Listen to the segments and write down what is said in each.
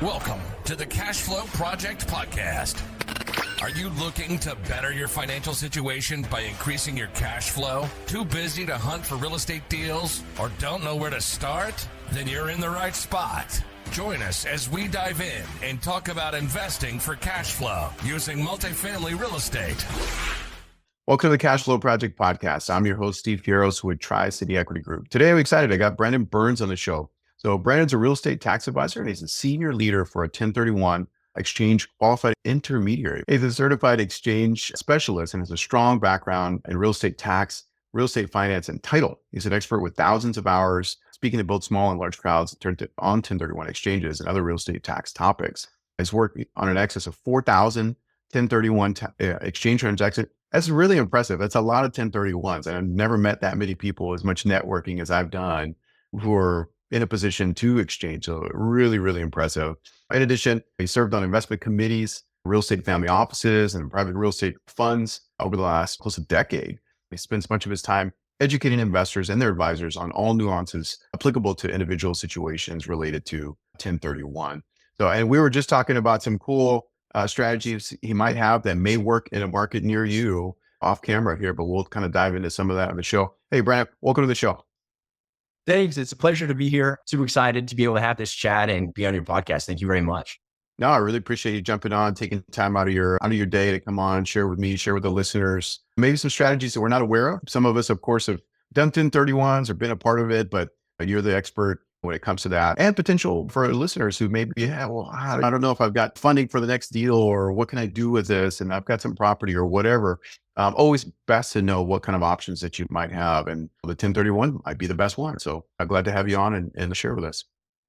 Welcome to the Cashflow Project podcast. Are you looking to better your financial situation by increasing your cash flow? Too busy to hunt for real estate deals or don't know where to start? Then you're in the right spot. Join us as we dive in and talk about investing for cash flow using multifamily real estate. Welcome to the Cashflow Project podcast. I'm your host, Steve Fieros with Tri-City Equity Group. Today, I'm excited. I got Brandon Burns on the show. So Brandon's a real estate tax advisor, and he's a senior leader for a 1031 exchange qualified intermediary. He's a certified exchange specialist and has a strong background in real estate tax, real estate finance, and title. He's an expert with thousands of hours speaking to both small and large crowds on 1031 exchanges and other real estate tax topics. He's worked on an excess of 4,000 1031 exchange transactions. That's really impressive. That's a lot of 1031s. And I've never met that many people, as much networking as I've done, who are in a position to exchange. So really, really impressive. In addition, he served on investment committees, real estate family offices, and private real estate funds over the last close to decade. He spends much of his time educating investors and their advisors on all nuances applicable to individual situations related to 1031. So, and we were just talking about some cool strategies he might have that may work in a market near you off camera here, but we'll kind of dive into some of that on the show. Hey, Brandon, welcome to the show. Thanks. It's a pleasure to be here. Super excited to be able to have this chat and be on your podcast. Thank you very much. No, I really appreciate you jumping on, taking time out of your day to come on, share with me, share with the listeners, maybe some strategies that we're not aware of. Some of us, of course, have done 1031s or been a part of it, but you're the expert when it comes to that, and potential for listeners who maybe, I don't know if I've got funding for the next deal or what can I do with this? And I've got some property or whatever. Always best to know what kind of options that you might have. And the 1031 might be the best one. So I'm glad to have you on and share with us.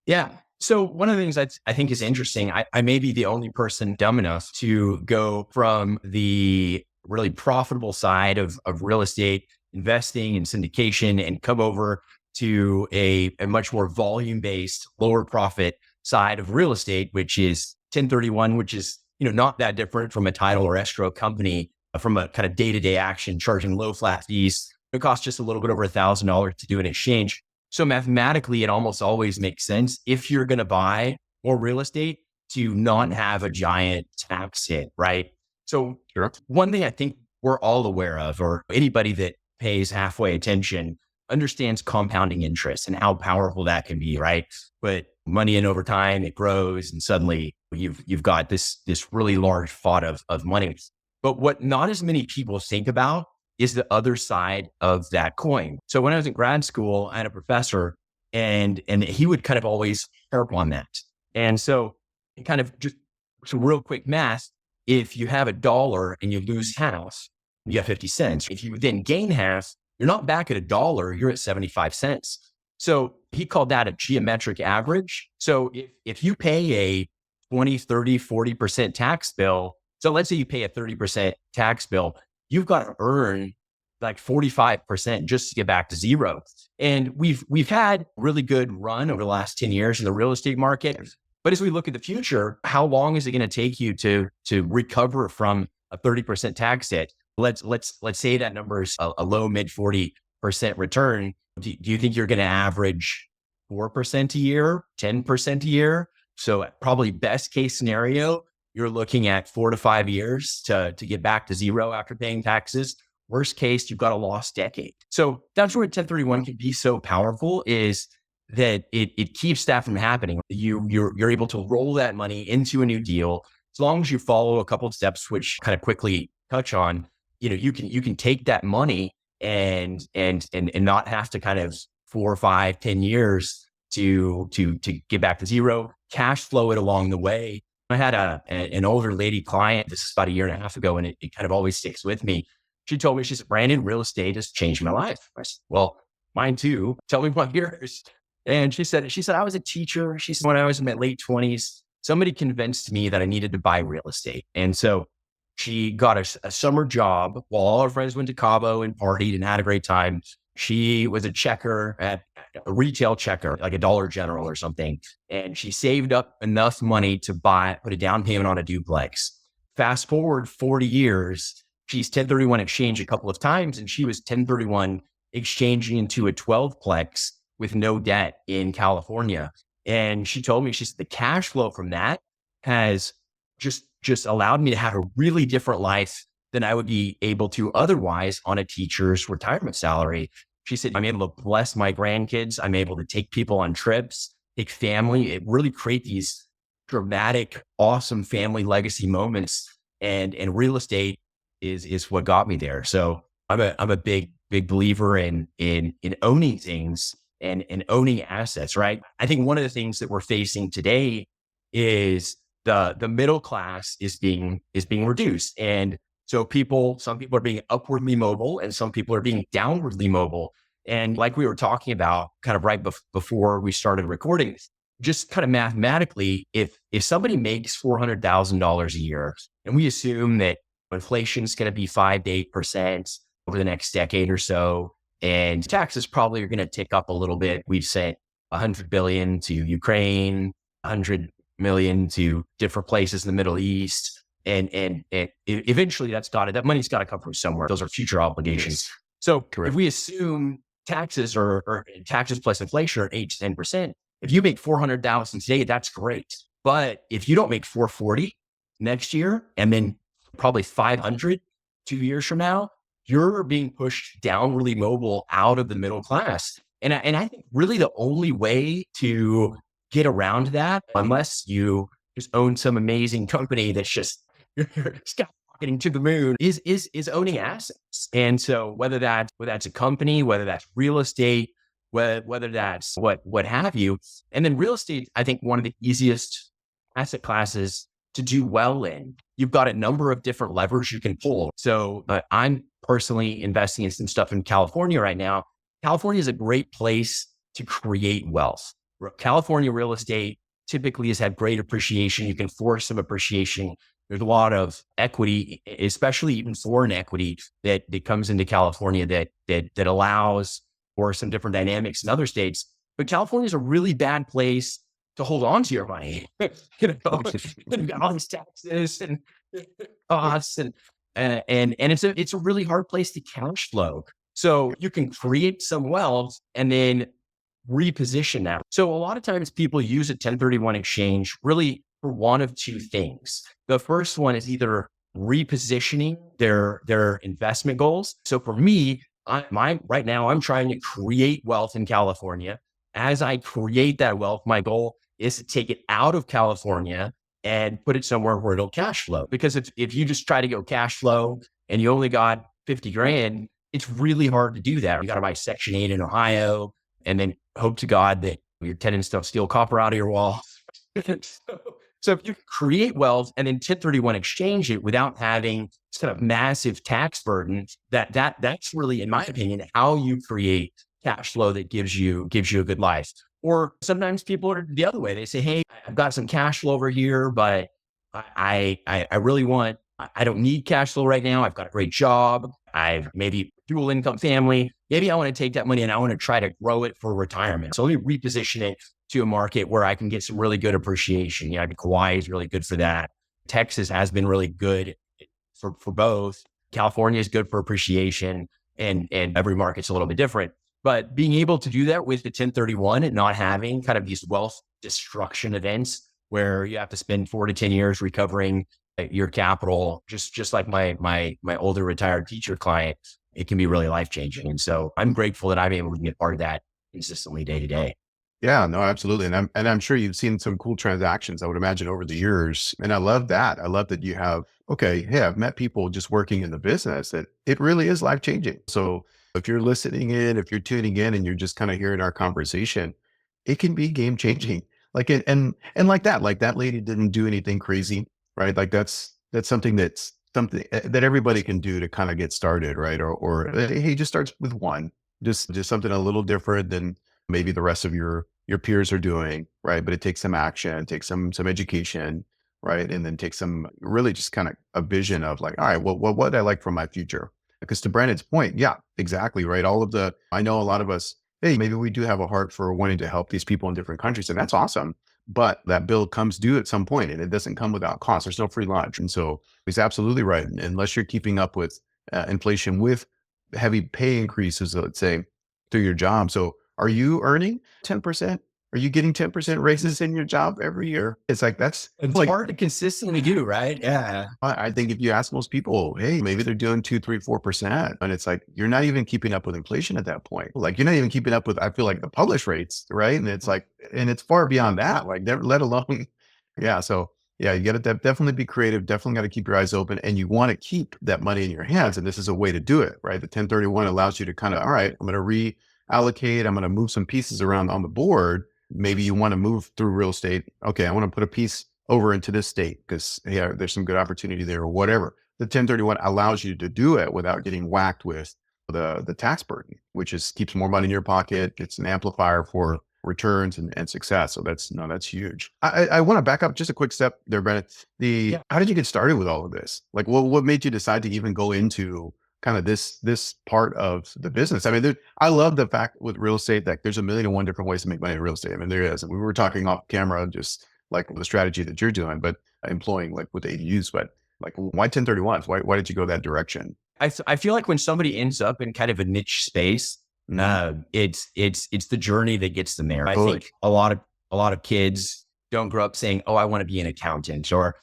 Yeah. So one of the things I think is interesting, I may be the only person dumb enough to go from the really profitable side of real estate investing and syndication and come over to a much more volume-based, lower profit side of real estate, which is 1031, which is, not that different from a title or escrow company from a kind of day-to-day action, charging low flat fees. It costs just a little bit over $1,000 to do an exchange. So mathematically, it almost always makes sense if you're going to buy more real estate to not have a giant tax hit, right? So Sure. One thing I think we're all aware of, or anybody that pays halfway attention understands compounding interest and how powerful that can be, right? But money in over time, it grows, and suddenly you've got this really large pot of money. But what not as many people think about is the other side of that coin. So when I was in grad school, I had a professor and he would kind of always harp on that. And so kind of just some real quick math, if you have $1 and you lose half, you have 50 cents. If you then gain half, you're not back at $1, you're at 75 cents. So he called that a geometric average. So if you pay a 20, 30, 40% tax bill, so let's say you pay a 30% tax bill, you've got to earn like 45% just to get back to zero. And we've had really good run over the last 10 years in the real estate market. But as we look at the future, how long is it going to take you to recover from a 30% tax hit? Let's say that number is a low mid 40% return. Do you think you're going to average 4% a year, 10% a year? So probably best case scenario, you're looking at 4 to 5 years to get back to zero after paying taxes. Worst case, you've got a lost decade. So that's where 1031 can be so powerful, is that it keeps that from happening. You're able to roll that money into a new deal as long as you follow a couple of steps, which kind of quickly touch on. You can take that money and not have to kind of 4, 5, 10 years to get back to zero, cash flow it along the way. I had an older lady client, this is about 1.5 years ago, and it kind of always sticks with me. She told me, she said, "Brandon, real estate has changed my life." I said, "Well, mine too. Tell me what yours." And she said, "I was a teacher." She said, "When I was in my late 20s, somebody convinced me that I needed to buy real estate." And so she got a summer job while all her friends went to Cabo and partied and had a great time. She was a checker at a retail checker, like a Dollar General or something. And she saved up enough money to put a down payment on a duplex. Fast forward 40 years, she's 1031 exchange a couple of times, and she was 1031 exchanging into a 12-plex with no debt in California. And she told me, she said, the cash flow from that has just allowed me to have a really different life than I would be able to otherwise on a teacher's retirement salary. She said, I'm able to bless my grandkids. I'm able to take people on trips, take family. It really create these dramatic, awesome family legacy moments. And real estate is what got me there. So I'm a big believer in owning things and owning assets, right? I think one of the things that we're facing today is the middle class is being reduced. And so some people are being upwardly mobile and some people are being downwardly mobile. And like we were talking about kind of right before we started recording, just kind of mathematically, if somebody makes $400,000 a year and we assume that inflation is going to be 5 to 8% over the next decade or so, and taxes probably are going to tick up a little bit. We've sent 100 billion to Ukraine, 100 million to different places in the Middle East. And eventually that money's got to come from somewhere. Those are future obligations. So Correct. If we assume taxes or taxes plus inflation are 8 to 10%, if you make 400,000 today, that's great. But if you don't make 440 next year, and then probably 500 2 years from now, you're being pushed downwardly mobile out of the middle class. And I think really the only way to get around that, unless you just own some amazing company that's just skyrocketing to the moon, is owning assets. And so whether that's a company, whether that's real estate, whether that's what have you. And then real estate, I think one of the easiest asset classes to do well in. You've got a number of different levers you can pull. So I'm personally investing in some stuff in California right now. California is a great place to create wealth. California real estate typically has had great appreciation. You can force some appreciation. There's a lot of equity, especially even foreign equity that comes into California that allows for some different dynamics in other states. But California is a really bad place to hold on to your money. You've got all these taxes and costs and it's a really hard place to cash flow. So you can create some wealth and then reposition that. So a lot of times people use a 1031 exchange really for one of two things. The first one is either repositioning their investment goals. So for me, right now I'm trying to create wealth in California. As I create that wealth, my goal is to take it out of California and put it somewhere where it'll cash flow. Because if you just try to go cash flow and you only got 50 grand, it's really hard to do that. You got to buy Section 8 in Ohio and then hope to God that your tenants don't steal copper out of your wall. So if you create wealth and then 1031 exchange it without having sort of massive tax burden, that's really, in my opinion, how you create cash flow that gives you a good life. Or sometimes people are the other way. They say, hey, I've got some cash flow over here, but I don't need cash flow right now. I've got a great job. I've maybe dual income family. Maybe I want to take that money and I want to try to grow it for retirement. So let me reposition it to a market where I can get some really good appreciation. I think Hawaii is really good for that. Texas has been really good for both. California is good for appreciation and every market's a little bit different. But being able to do that with the 1031 and not having kind of these wealth destruction events where you have to spend 4 to 10 years recovering your capital, just like my older retired teacher client, it can be really life-changing. And so I'm grateful that I'm able to be a part of that consistently day to day. Yeah, no, absolutely. And I'm sure you've seen some cool transactions, I would imagine, over the years. And I love that. I love that you have, okay, hey, I've met people just working in the business that it really is life-changing. So if you're listening in, if you're tuning in and you're just kind of hearing our conversation, it can be game-changing. Like and like that lady didn't do anything crazy, right? Like that's something that everybody can do to kind of get started, right? Or hey, just starts with one, just something a little different than maybe the rest of your peers are doing, right? But it takes some action, takes some education, right? And then takes some really just kind of a vision of like, all right, well, what I like for my future. Because to Brandon's point, yeah, exactly, right? I know a lot of us, hey, maybe we do have a heart for wanting to help these people in different countries, and that's awesome. But that bill comes due at some point, and it doesn't come without cost. There's no free lunch. And so he's absolutely right. Unless you're keeping up with inflation with heavy pay increases, let's say, through your job. So are you earning 10%? Are you getting 10% raises in your job every year? It's like, It's like, hard to consistently do, right? Yeah. I think if you ask most people, hey, maybe they're doing 2, 3, 4%. And it's like, you're not even keeping up with inflation at that point. Like, you're not even keeping up with, I feel like, the published rates, right? And it's like, and it's far beyond that, like, let alone, yeah. So, yeah, you got to definitely be creative, definitely got to keep your eyes open, and you want to keep that money in your hands. And this is a way to do it, right? The 1031 allows you to kind of, all right, I'm going to reallocate, I'm going to move some pieces around on the board. Maybe you want to move through real estate. Okay, I want to put a piece over into this state because yeah, there's some good opportunity there or whatever. The 1031 allows you to do it without getting whacked with the tax burden, which is keeps more money in your pocket. It's an amplifier for returns and success. So that's huge. I want to back up just a quick step there, Brennan. How did you get started with all of this? Like, what made you decide to even go into kind of this part of the business? I mean, I love the fact with real estate that there's a million and one different ways to make money in real estate. I mean, there is. And we were talking off camera, just like the strategy that you're doing, but employing like with ADUs, but like why 1031s? Why did you go that direction? I feel like when somebody ends up in kind of a niche space, it's the journey that gets them there. I think a lot of kids don't grow up saying, "Oh, I want to be an accountant," or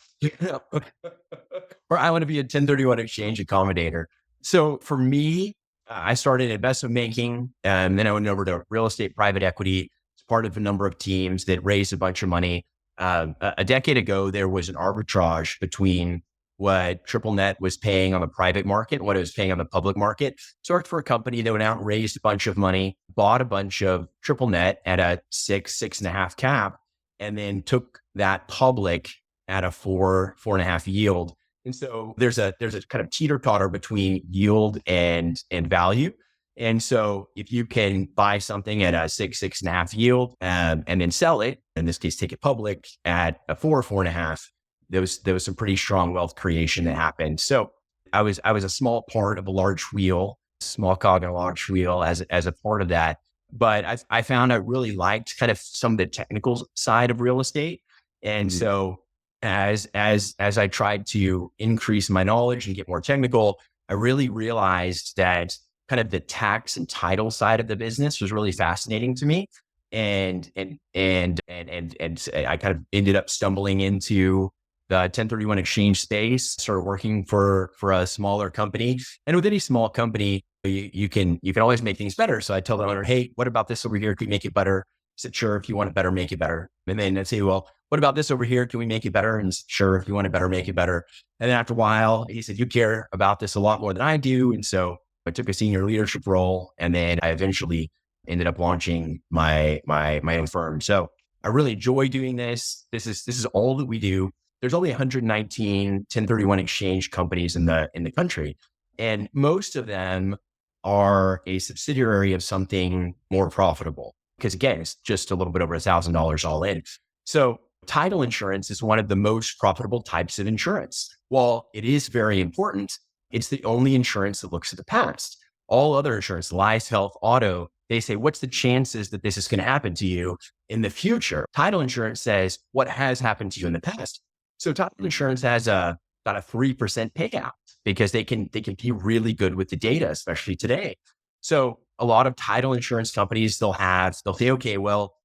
or "I want to be a 1031 exchange accommodator." So for me, I started investment banking, and then I went over to real estate private equity. It's part of a number of teams that raised a bunch of money. A decade ago, there was an arbitrage between what triple net was paying on the private market, what it was paying on the public market. So I worked for a company that went out and raised a bunch of money, bought a bunch of triple net at a 6.5 cap, and then took that public at a 4.5 yield. And so there's a kind of teeter totter between yield and value. And so if you can buy something at a 6.5 yield, and then sell it, in this case, take it public at a 4.5, there was some pretty strong wealth creation that happened. So I was a small part of a large wheel, small cog in a large wheel as a part of that. But I found I really liked kind of some of the technical side of real estate. And so as I tried to increase my knowledge and get more technical, I really realized that kind of the tax and title side of the business was really fascinating to me. And I kind of ended up stumbling into the 1031 exchange space, started working for a smaller company. And with any small company, you can always make things better. So I tell the owner, "Hey, what about this over here? Can we make it better?" He said, "Sure, if you want it better, make it better." And then I'd say, "Well, what about this over here? Can we make it better?" And "Sure, if you want it better, make it better." And then after a while, he said, "You care about this a lot more than I do." And so I took a senior leadership role, and then I eventually ended up launching my own firm. So I really enjoy doing this. This is all that we do. There's only 119 1031 exchange companies in the country, and most of them are a subsidiary of something more profitable. Because again, it's just a little bit over $1,000 all in. So title insurance is one of the most profitable types of insurance. While it is very important, it's the only insurance that looks at the past. All other insurance, life, health, auto, they say, what's the chances that this is going to happen to you in the future? Title insurance says what has happened to you in the past. So title insurance has about a 3% payout because they can be really good with the data, especially today. So a lot of title insurance companies, they'll say, okay, well,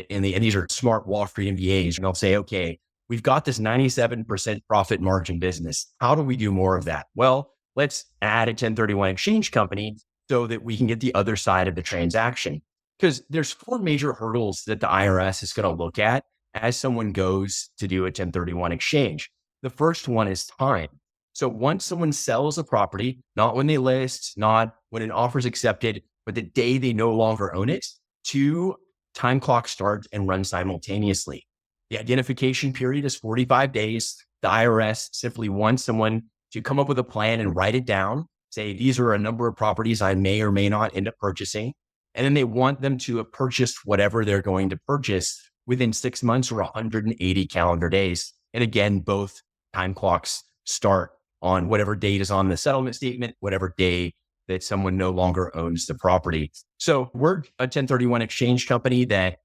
and these are smart Wall Street MBAs, and they'll say, okay, we've got this 97% profit margin business. How do we do more of that? Well, let's add a 1031 exchange company so that we can get the other side of the transaction. Because there's 4 major hurdles that the IRS is going to look at as someone goes to do a 1031 exchange. The first one is time. So once someone sells a property, not when they list, not when an offer is accepted, but the day they no longer own it, 2 time clocks start and run simultaneously. The identification period is 45 days. The IRS simply wants someone to come up with a plan and write it down, say, these are a number of properties I may or may not end up purchasing. And then they want them to have purchased whatever they're going to purchase within 6 months or 180 calendar days. And again, both time clocks start on whatever date is on the settlement statement, whatever day that someone no longer owns the property. So we're a 1031 exchange company that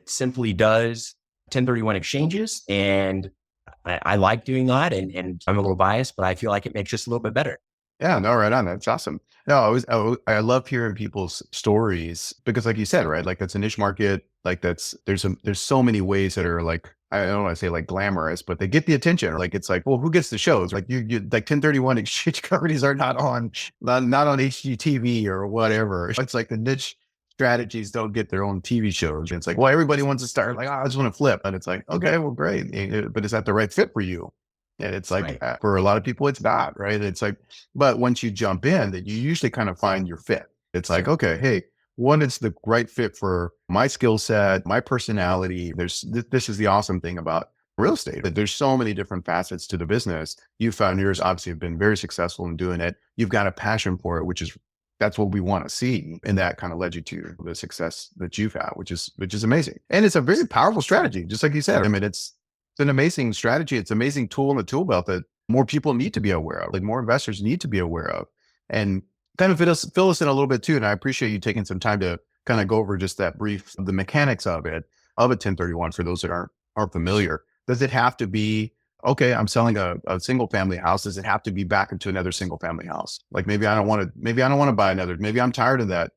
simply does 1031 exchanges. And I like doing that. And I'm a little biased, but I feel like it makes us a little bit better. Yeah, no, right on. That's awesome. No, I love hearing people's stories because, like you said, right, like that's a niche market. Like there's so many ways that are like, I don't want to say like glamorous, but they get the attention. Like it's like, well, who gets the shows? Like you like 1031 exchange companies are not on HGTV or whatever. It's like the niche strategies don't get their own TV shows. It's like, well, everybody wants to start like, oh, I just want to flip, and it's like, okay, well, great, but is that the right fit for you? And it's like, Right. for a lot of people, it's not, right? It's like, but once you jump in, then you usually kind of find your fit. It's like, okay, hey, what is the right fit for my skill set, my personality? This is the awesome thing about real estate, that there's so many different facets to the business. You found yours, obviously have been very successful in doing it. You've got a passion for it, that's what we want to see. And that kind of led you to the success that you've had, which is amazing. And it's a very powerful strategy, just like you said. I mean, it's an amazing strategy. It's an amazing tool in the tool belt that more people need to be aware of, like more investors need to be aware of. And kind of fill us in a little bit too. And I appreciate you taking some time to kind of go over just that brief, the mechanics of it, of a 1031 for those that aren't familiar. Does it have to be, okay, I'm selling a single family house. Does it have to be back into another single family house? Like maybe I don't want to buy another, maybe I'm tired of that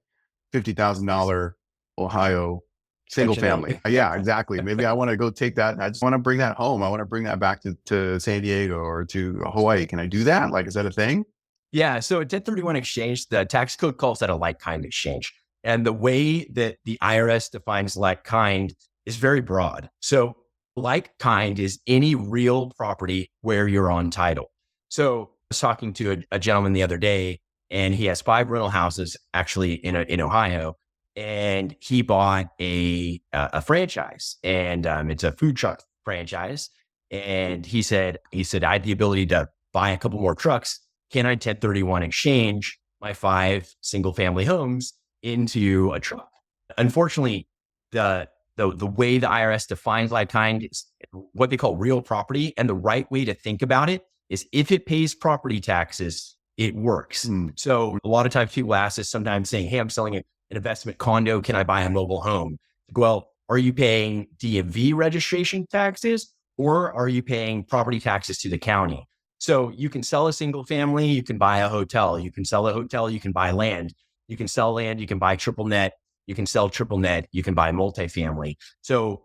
$50,000 Ohio single Section 8. family. Yeah, exactly. Maybe I want to go take that and I just want to bring that home. I want to bring that back to San Diego or to Hawaii. Can I do that? Like, is that a thing? Yeah. So a 1031 exchange, the tax code calls that a like kind exchange. And the way that the IRS defines like kind is very broad. So like kind is any real property where you're on title. So I was talking to a gentleman the other day, and he has 5 rental houses actually in Ohio. And he bought a franchise, and it's a food truck franchise. And he said, I had the ability to buy a couple more trucks. Can I 1031 exchange my 5 single family homes into a truck? Unfortunately, the way the IRS defines like kind is what they call real property. And the right way to think about it is if it pays property taxes, it works. So a lot of times people ask us sometimes saying, hey, I'm selling an investment condo. Can I buy a mobile home? Well, are you paying DMV registration taxes or are you paying property taxes to the county? So you can sell a single family, you can buy a hotel, you can sell a hotel, you can buy land, you can sell land, you can buy triple net, you can sell triple net, you can buy multifamily. So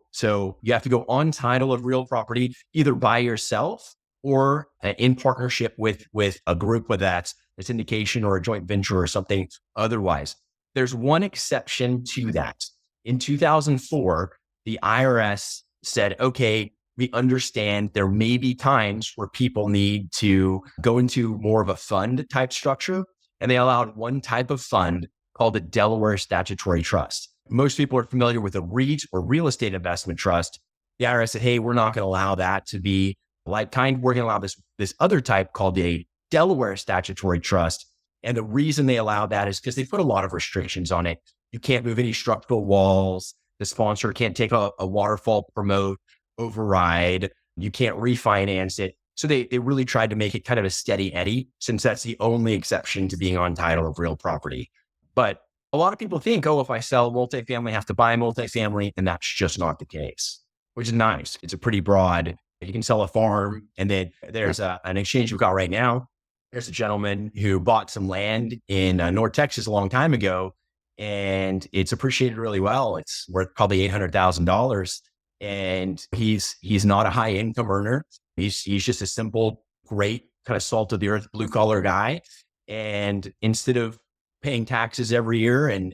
you have to go on title of real property, either by yourself or in partnership with a group, whether that's a syndication or a joint venture or something otherwise. There's one exception to that. In 2004, the IRS said, okay, we understand there may be times where people need to go into more of a fund type structure. And they allowed one type of fund called the Delaware Statutory Trust. Most people are familiar with a REIT or real estate investment trust. The IRS said, hey, we're not going to allow that to be like kind. We're going to allow this other type called a Delaware Statutory Trust. And the reason they allow that is because they put a lot of restrictions on it. You can't move any structural walls. The sponsor can't take a waterfall promote override. You can't refinance it. So they really tried to make it kind of a steady Eddie, since that's the only exception to being on title of real property. But a lot of people think, oh, if I sell multifamily, I have to buy multifamily. And that's just not the case, which is nice. It's a pretty broad, you can sell a farm. And then there's an exchange we've got right now. There's a gentleman who bought some land in North Texas a long time ago, and it's appreciated really well. It's worth probably $800,000. And he's not a high income earner. He's just a simple, great kind of salt of the earth, blue collar guy. And instead of paying taxes every year and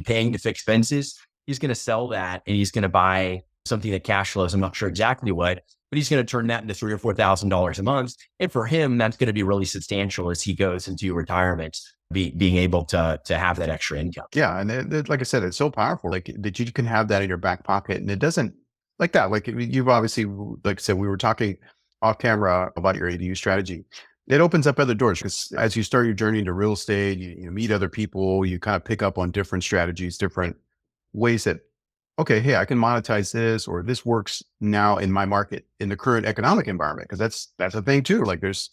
paying to fix fences, he's going to sell that and he's going to buy something that cash flows. I'm not sure exactly what, but he's going to turn that into $3,000 or $4,000 a month. And for him, that's going to be really substantial as he goes into retirement, being able to have that extra income. Yeah. And like I said, it's so powerful, like that you can have that in your back pocket, and it doesn't like that. Like you've obviously, like I said, we were talking off camera about your ADU strategy. It opens up other doors because as you start your journey into real estate, you meet other people, you kind of pick up on different strategies, different ways that, okay, hey, I can monetize this, or this works now in my market in the current economic environment. Cause that's a thing too. Like there's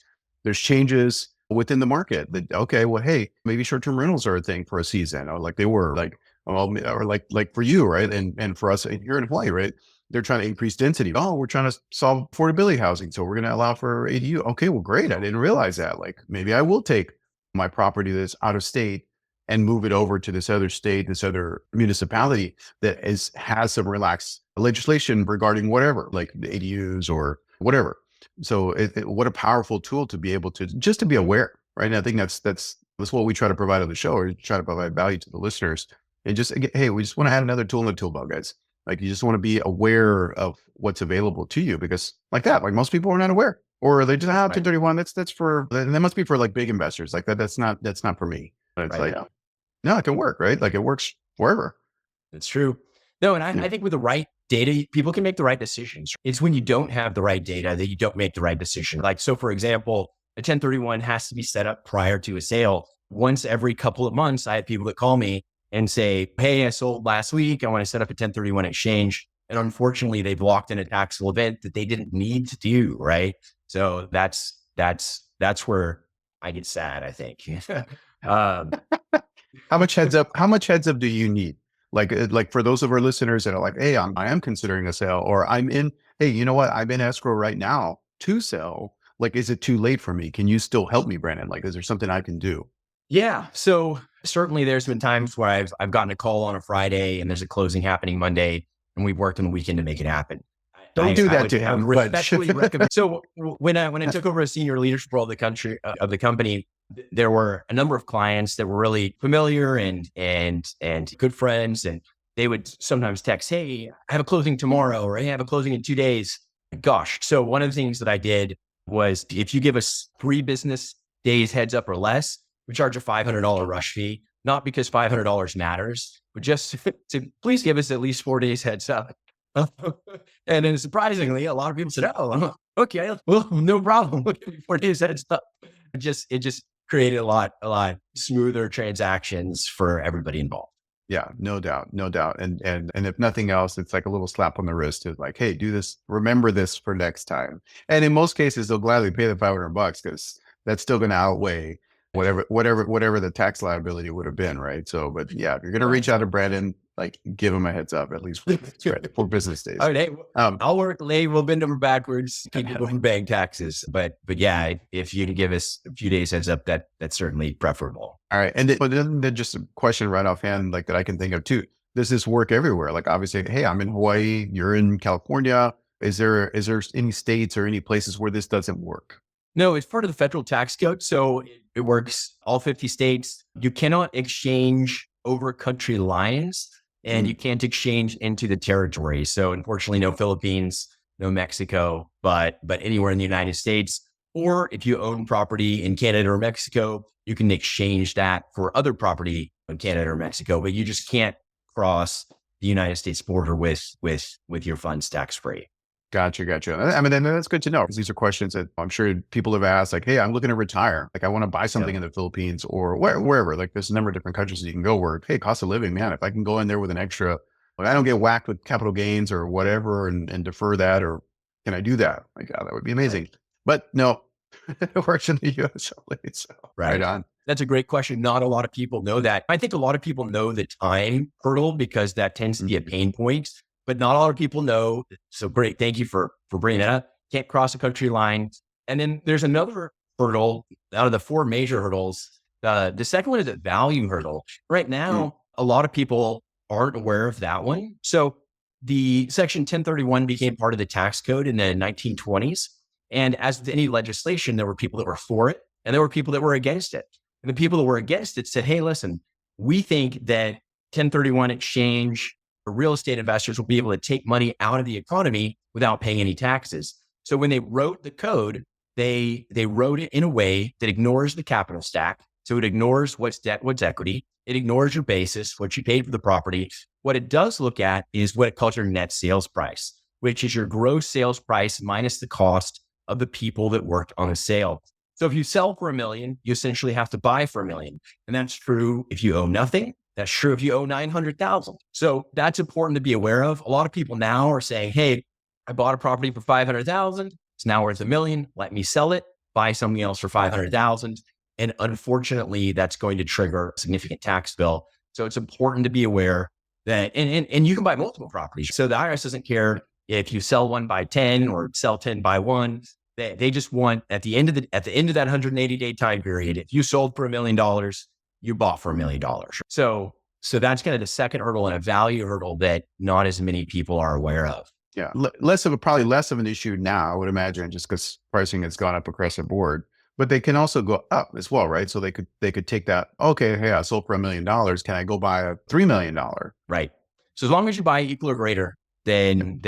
changes within the market that, okay, well, hey, maybe short-term rentals are a thing for a season, or like they were like, well, or like for you, right? And for us here in Hawaii, right? They're trying to increase density. Oh, we're trying to solve affordability housing. So we're going to allow for ADU. Okay, well, great. I didn't realize that. Like maybe I will take my property that's out of state and move it over to this other state, this other municipality that has some relaxed legislation regarding whatever, like the ADUs or whatever. So what a powerful tool to be able to just to be aware, right? And I think that's what we try to provide on the show, or try to provide value to the listeners. And just, hey, we just want to add another tool in the tool belt, guys. Like, you just want to be aware of what's available to you, because like most people are not aware, or they just have 1031. That's for, that must be for like big investors. Like that's not for me. But it's like, no, it can work, right? Like it works wherever. It's true. No, and I think with the right data, people can make the right decisions. It's when you don't have the right data that you don't make the right decision. Like, so for example, a 1031 has to be set up prior to a sale. Once every couple of months, I have people that call me and say, hey, I sold last week. I want to set up a 1031 exchange. And unfortunately, they've locked in a taxable event that they didn't need to do, right? So that's where I get sad, I think. How much heads up do you need? Like for those of our listeners that are like, hey, I am considering a sale, or hey, you know what? I'm in escrow right now to sell. Like, is it too late for me? Can you still help me, Brandon? Like, is there something I can do? Yeah. So certainly there's been times where I've gotten a call on a Friday and there's a closing happening Monday, and we've worked on the weekend to make it happen. Don't do that to him. Respectfully recommend. So when I took over as senior leadership role of the company, there were a number of clients that were really familiar and good friends, and they would sometimes text, hey, I have a closing tomorrow, or hey, I have a closing in 2 days. Gosh. So one of the things that I did was, if you give us 3 business days heads up or less, we charge a $500 rush fee, not because $500 matters, but just to please give us at least 4 days heads up. And then surprisingly, a lot of people said, oh, okay, well, no problem. 4 days heads up. It just created a lot smoother transactions for everybody involved. Yeah, no doubt. And if nothing else, it's like a little slap on the wrist to like, hey, do this, remember this for next time. And in most cases, they'll gladly pay the $500 because that's still going to outweigh whatever the tax liability would have been, right? So, but yeah, if you're going to reach out to Brandon, like, give him a heads up at least for business days. All right, I'll work late. We'll bend over backwards, keep people from paying taxes. But yeah, if you can give us a few days heads up, that's certainly preferable. All right, but then just a question right offhand, like that I can think of too. Does this work everywhere? Like, obviously, hey, I'm in Hawaii, you're in California. Is there any states or any places where this doesn't work? No, it's part of the federal tax code. So it works all 50 states. You cannot exchange over country lines, and you can't exchange into the territory. So unfortunately, no Philippines, no Mexico, but anywhere in the United States. Or if you own property in Canada or Mexico, you can exchange that for other property in Canada or Mexico, but you just can't cross the United States border with your funds tax-free. Gotcha. I mean, then that's good to know, because these are questions that I'm sure people have asked, like, hey, I'm looking to retire. Like, I want to buy something in the Philippines or wherever. Like, there's a number of different countries that you can go where, hey, cost of living, man, if I can go in there with an extra, like, I don't get whacked with capital gains or whatever and defer that, or can I do that? Like, that would be amazing. But no, it works in the US only. So right on. That's a great question. Not a lot of people know that. I think a lot of people know the time hurdle because that tends to be a pain point. But not a lot of people know. So great. Thank you for bringing that up. Can't cross a country line. And then there's another hurdle out of the 4 major hurdles. The second one is a value hurdle. Right now, a lot of people aren't aware of that one. So the Section 1031 became part of the tax code in the 1920s. And as with any legislation, there were people that were for it and there were people that were against it. And the people that were against it said, hey, listen, we think that 1031 exchange real estate investors will be able to take money out of the economy without paying any taxes. So when they wrote the code, they wrote it in a way that ignores the capital stack. So it ignores what's debt, what's equity. It ignores your basis, what you paid for the property. What it does look at is what it calls your net sales price, which is your gross sales price minus the cost of the people that worked on a sale. So if you sell for $1 million, you essentially have to buy for $1 million. And that's true if you owe nothing. That's true if you owe 900,000. So that's important to be aware of. A lot of people now are saying, hey, I bought a property for 500,000. It's now worth $1 million. Let me sell it, buy something else for 500,000. And unfortunately, that's going to trigger a significant tax bill. So it's important to be aware that, and you can buy multiple properties. So the IRS doesn't care if you sell one by 10 or sell 10 by 1. They just want at the end of that 180-day time period, if you sold for $1 million, you bought for $1 million. So that's kind of the second hurdle, and a value hurdle that not as many people are aware of. Yeah. Probably less of an issue now, I would imagine, just because pricing has gone up across the board, but they can also go up as well, right? So they could take that. Okay. Hey, I sold for $1 million. Can I go buy a $3 million? Right. So as long as you buy equal or greater, then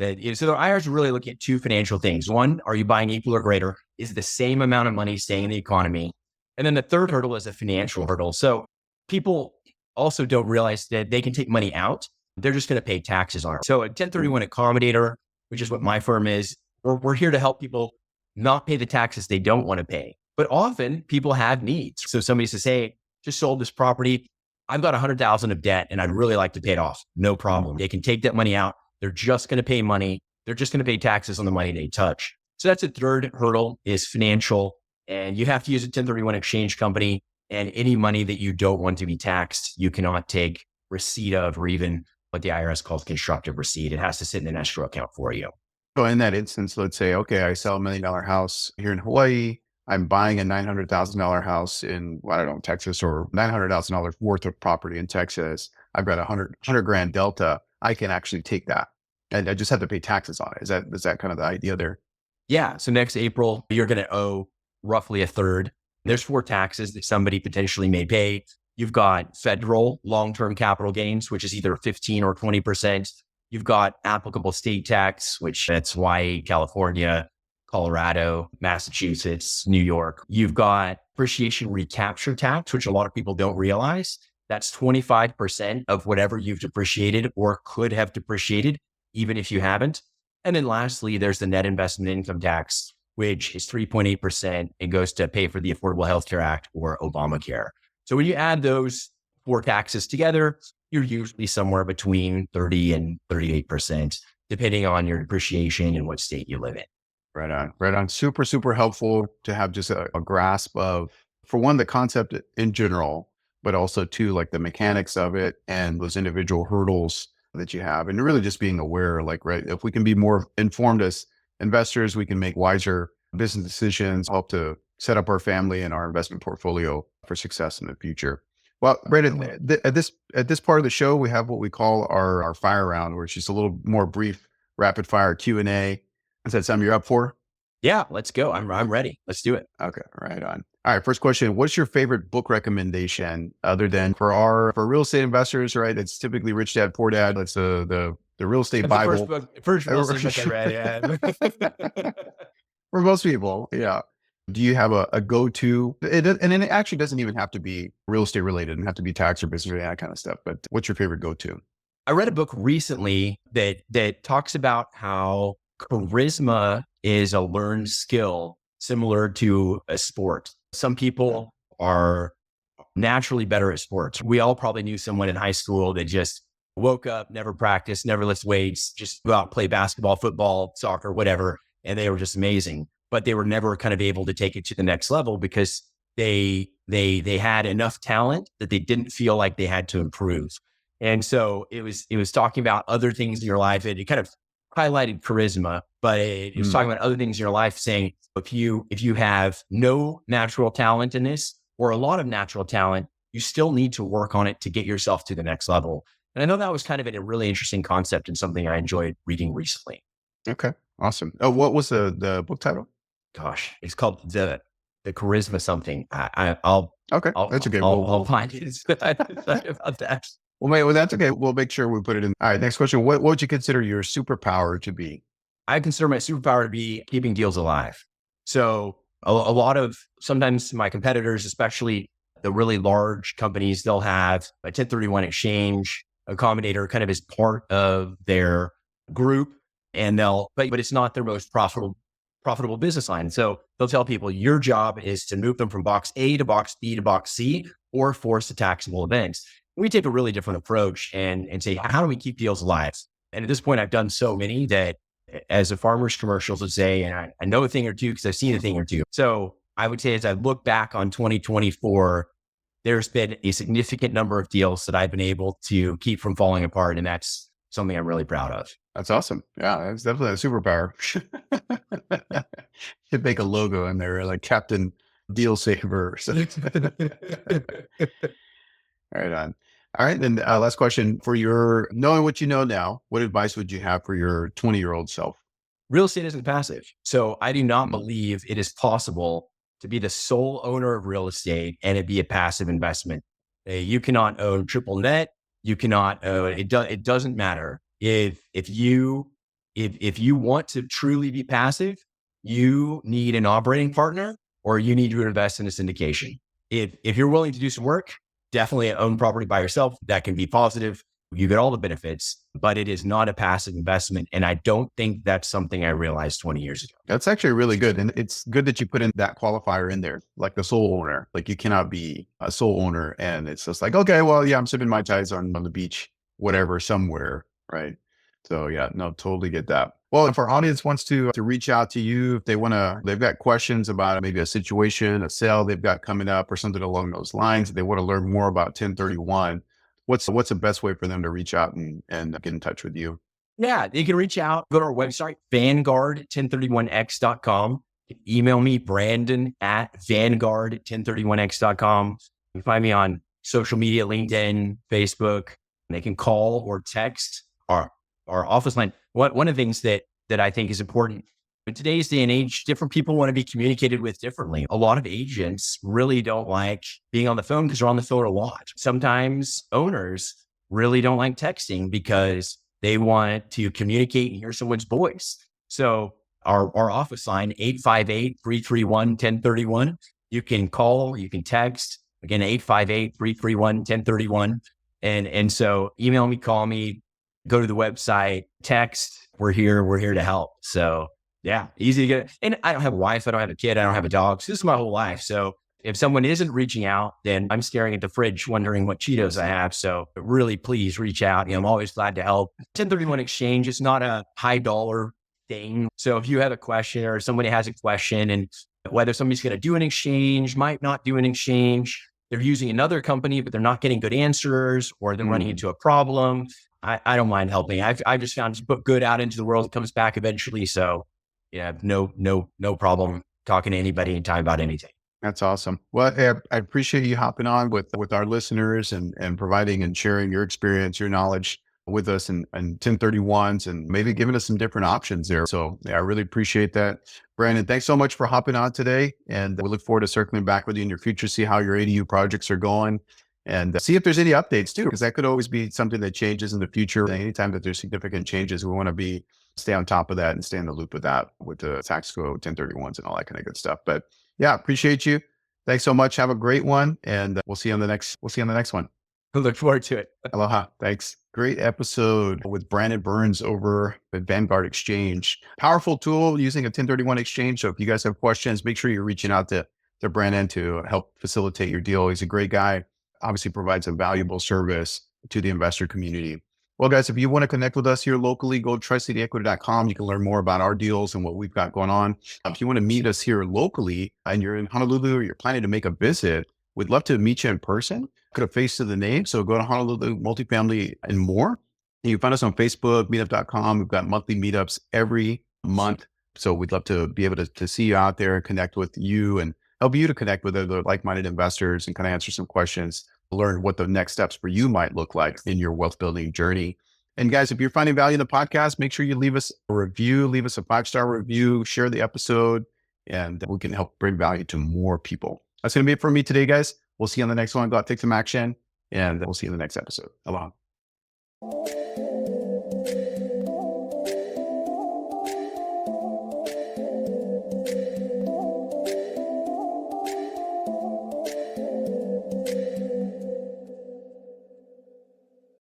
so the IRS is really looking at two financial things. One, are you buying equal or greater? Is the same amount of money staying in the economy? And then the third hurdle is a financial hurdle. So people also don't realize that they can take money out. They're just going to pay taxes on it. So a 1031 accommodator, which is what my firm is, we're here to help people not pay the taxes they don't want to pay. But often people have needs. So somebody says, hey, just sold this property. I've got $100,000 of debt and I'd really like to pay it off. No problem. They can take that money out. They're just going to pay money. They're just going to pay taxes on the money they touch. So that's a third hurdle, is financial. And you have to use a 1031 exchange company, and any money that you don't want to be taxed, you cannot take receipt of, or even what the IRS calls constructive receipt. It has to sit in an escrow account for you. So in that instance, let's say, okay, I sell $1 million house here in Hawaii. I'm buying a $900,000 house in, I don't know, Texas, or $900,000 worth of property in Texas. I've got $100 grand delta. I can actually take that, and I just have to pay taxes on it. Is that kind of the idea there? Yeah. So next April, you're going to owe roughly a third. There's 4 taxes that somebody potentially may pay. You've got federal long-term capital gains, which is either 15 or 20%. You've got applicable state tax, which that's Hawaii, California, Colorado, Massachusetts, New York. You've got depreciation recapture tax, which a lot of people don't realize. That's 25% of whatever you've depreciated or could have depreciated, even if you haven't. And then lastly, there's the net investment income tax, which is 3.8%. It goes to pay for the Affordable Health Care Act or Obamacare. So when you add those 4 taxes together, you're usually somewhere between 30 and 38%, depending on your depreciation and what state you live in. Right on, right on. Super, super helpful to have just a grasp of, for one, the concept in general, but also two, like the mechanics of it and those individual hurdles that you have, and really just being aware, like, right, if we can be more informed as investors, we can make wiser business decisions, help to set up our family and our investment portfolio for success in the future. Well, Brandon, at this part of the show, we have what we call our fire round, where it's just a little more brief, rapid fire Q&A. Is that something you're up for? Yeah, let's go. I'm ready. Let's do it. Okay, right on. All right, first question. What's your favorite book recommendation, other than for real estate investors, right? It's typically Rich Dad, Poor Dad. It's the real estate Bible. First real estate book I read, yeah. For most people, yeah. Do you have a go-to? And it actually doesn't even have to be real estate related. It doesn't have to be tax or business or that kind of stuff. But what's your favorite go-to? I read a book recently that talks about how charisma is a learned skill similar to a sport. Some people are naturally better at sports. We all probably knew someone in high school that just woke up, never practiced, never lifted weights, just go out and play basketball, football, soccer, whatever. And they were just amazing, but they were never kind of able to take it to the next level because they had enough talent that they didn't feel like they had to improve. And so it was talking about other things in your life. It kind of highlighted charisma, but it was talking about other things in your life, saying, if you have no natural talent in this, or a lot of natural talent, you still need to work on it to get yourself to the next level. And I know that was kind of a really interesting concept and something I enjoyed reading recently. Okay, awesome. Oh, what was the book title? Gosh, it's called the charisma something. That's okay. I'll find it. Sorry about that. Well, that's okay. We'll make sure we put it in. All right, next question. What would you consider your superpower to be? I consider my superpower to be keeping deals alive. So a lot of, sometimes my competitors, especially the really large companies, they'll have a 1031 exchange accommodator kind of as part of their group, and but it's not their most profitable business line. So they'll tell people your job is to move them from box A to box B to box C, or force a taxable event. We take a really different approach and say, how do we keep deals alive? And at this point, I've done so many that, as the farmers commercials would say, and I know a thing or two because I've seen a thing or two. So I would say, as I look back on 2024, there's been a significant number of deals that I've been able to keep from falling apart. And that's something I'm really proud of. That's awesome. Yeah, that's definitely a superpower. Should make a logo in there, like Captain Deal Saver. Right on. All right. Then last question for your knowing what you know now, what advice would you have for your 20-year-old self? Real estate isn't passive. So I do not Mm. believe it is possible to be the sole owner of real estate and it be a passive investment. You cannot own triple net. You cannot own it. It doesn't matter if you want to truly be passive, you need an operating partner or you need to invest in a syndication. If you're willing to do some work, definitely own property by yourself. That can be positive. You get all the benefits, but it is not a passive investment. And I don't think that's something I realized 20 years ago. That's actually really good. And it's good that you put in that qualifier in there, like the sole owner. Like you cannot be a sole owner and it's just like, okay, well, yeah, I'm sipping my ties on the beach, whatever, somewhere. Right. So yeah, no, totally get that. Well, if our audience wants to reach out to you, if they want to, they've got questions about maybe a situation, a sale they've got coming up or something along those lines, if they want to learn more about 1031, what's the best way for them to reach out and get in touch with you? Yeah, you can reach out, go to our website, Vanguard1031x.com. Email me, Brandon at Vanguard1031x.com. You can find me on social media, LinkedIn, Facebook. They can call or text our office line. One of the things that I think is important in today's day and age, different people want to be communicated with differently. A lot of agents really don't like being on the phone because they're on the phone a lot. Sometimes owners really don't like texting because they want to communicate and hear someone's voice. So our office line, 858-331-1031. You can call, you can text, again, 858-331-1031. And so email me, call me, go to the website, text. We're here to help. So yeah, easy to get. And I don't have a wife. I don't have a kid. I don't have a dog. So this is my whole life. So if someone isn't reaching out, then I'm staring at the fridge wondering what Cheetos I have. So really, please reach out. I'm always glad to help. 1031 exchange is not a high dollar thing. So if you have a question or somebody has a question and whether somebody's going to do an exchange, might not do an exchange, they're using another company, but they're not getting good answers or they're running into a problem, I don't mind helping. I've just found just put good out into the world. It comes back eventually. So yeah, no problem talking to anybody anytime about anything. That's awesome. Well, I appreciate you hopping on with our listeners and providing and sharing your experience, your knowledge with us and 1031s and maybe giving us some different options there. So yeah, I really appreciate that. Brandon, thanks so much for hopping on today. And we look forward to circling back with you in your future, see how your ADU projects are going and see if there's any updates too, because that could always be something that changes in the future. Anytime that there's significant changes, we want to stay on top of that and stay in the loop with that, with the tax code, 1031s and all that kind of good stuff. But yeah, appreciate you. Thanks so much. Have a great one. And we'll see you on the next one. I look forward to it. Aloha. Thanks. Great episode with Brandon Burns over at Vanguard Exchange. Powerful tool using a 1031 exchange. So if you guys have questions, make sure you're reaching out to Brandon to help facilitate your deal. He's a great guy. Obviously provides a valuable service to the investor community. Well, guys, if you want to connect with us here locally, go to tricityequity.com. You can learn more about our deals and what we've got going on. If you want to meet us here locally and you're in Honolulu or you're planning to make a visit, we'd love to meet you in person. Put a face to the name. So go to Honolulu Multifamily and More. And you can find us on Facebook, meetup.com. We've got monthly meetups every month. So we'd love to be able to see you out there and connect with you and help you to connect with other like-minded investors and kind of answer some questions, learn what the next steps for you might look like in your wealth building journey. And guys, if you're finding value in the podcast, make sure you leave us a review, leave us a 5-star review, share the episode, and we can help bring value to more people. That's going to be it for me today, guys. We'll see you on the next one. Go out, take some action, and we'll see you in the next episode. Aloha.